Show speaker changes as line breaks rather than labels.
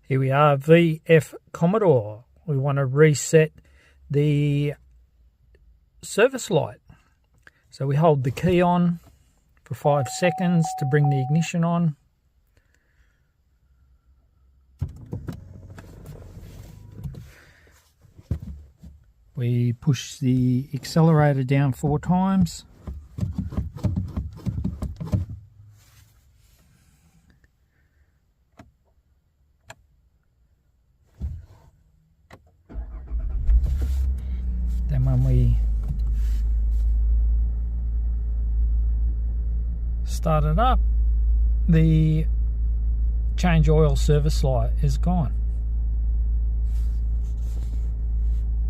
Here we are, VF Commodore. We want to reset the service light. So we hold the key on for 5 seconds to bring the ignition on. We push the accelerator down 4 times. Then when we start it up, the change oil service light is gone.